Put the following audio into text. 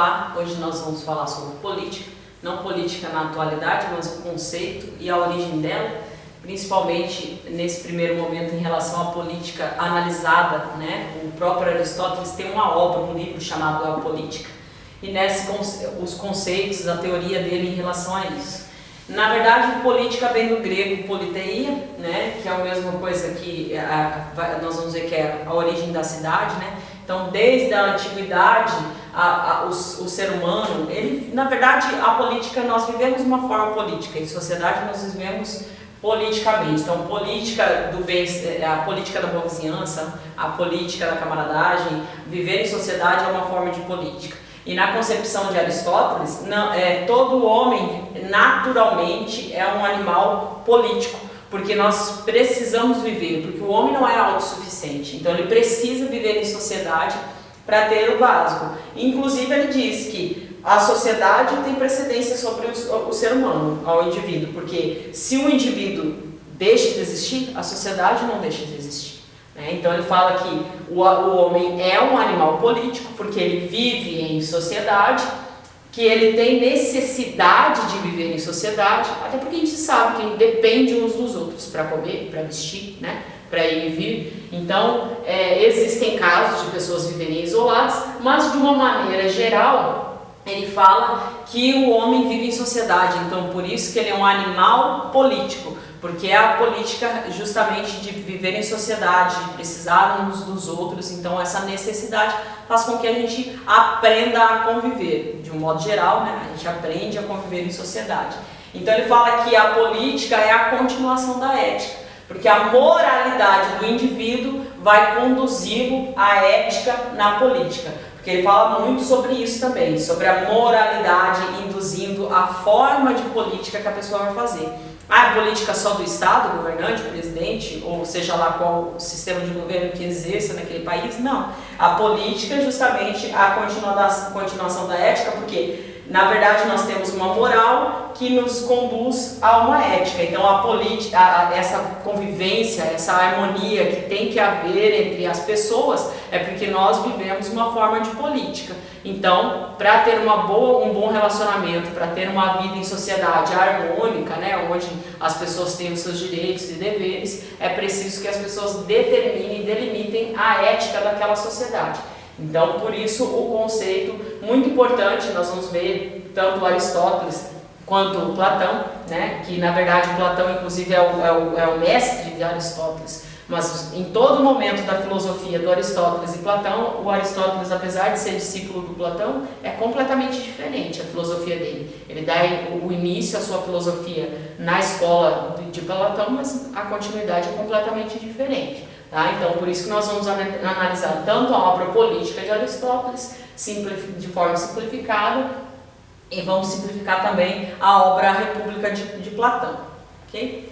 Olá, hoje nós vamos falar sobre política, não política na atualidade, mas o conceito e a origem dela, principalmente nesse primeiro momento em relação à política analisada, né? O próprio Aristóteles tem uma obra, um livro chamado A Política, e os conceitos, a teoria dele em relação a isso. Na verdade, política vem do grego politeia, né? Que é a mesma coisa que nós vamos ver que é a origem da cidade, né? Então, desde a antiguidade, o ser humano, na verdade, a política, nós vivemos uma forma política, em sociedade nós vivemos politicamente. Então, política do bem, a política da boa vizinhança, a política da camaradagem, viver em sociedade é uma forma de política. E na concepção de Aristóteles, todo homem naturalmente é um animal político, porque nós precisamos viver, porque o homem não é autossuficiente, então ele precisa viver em sociedade para ter o básico. Inclusive ele diz que a sociedade tem precedência sobre o ser humano, ao indivíduo, porque se o indivíduo deixa de existir, a sociedade não deixa de existir. Então ele fala que o homem é um animal político porque ele vive em sociedade, que ele tem necessidade de viver em sociedade, até porque a gente sabe que depende uns dos outros para comer, para vestir, né? Para ir e vir. Então existem casos de pessoas viverem isoladas, mas de uma maneira geral ele fala que o homem vive em sociedade, então por isso que ele é um animal político, porque é a política justamente de viver em sociedade, de precisar uns dos outros, então essa necessidade faz com que a gente aprenda a conviver, de um modo geral, né? A gente aprende a conviver em sociedade. Então ele fala que a política é a continuação da ética, porque a moralidade do indivíduo vai conduzi-lo à ética na política. Porque ele fala muito sobre isso também, sobre a moralidade induzindo a forma de política que a pessoa vai fazer. A política só do Estado, governante, presidente, ou seja lá qual o sistema de governo que exerça naquele país, não. A política é justamente a continuação da ética, porque na verdade nós temos uma moral que nos conduz a uma ética. Então a política, essa convivência, essa harmonia que tem que haver entre as pessoas é porque nós vivemos uma forma de política. Então, para ter um bom relacionamento, para ter uma vida em sociedade harmônica, né, onde as pessoas têm os seus direitos e deveres, é preciso que as pessoas determinem e delimitem a ética daquela sociedade. Então, por isso, o conceito muito importante, nós vamos ver tanto Aristóteles quanto Platão, né, que na verdade Platão inclusive é o mestre de Aristóteles, mas em todo momento da filosofia do Aristóteles e Platão, o Aristóteles, apesar de ser discípulo do Platão, é completamente diferente a filosofia dele. Ele dá o início à sua filosofia na escola de Platão, mas a continuidade é completamente diferente. Tá? Então, por isso que nós vamos analisar tanto a obra política de Aristóteles, de forma simplificada, e vamos simplificar também a obra A República de Platão. Ok?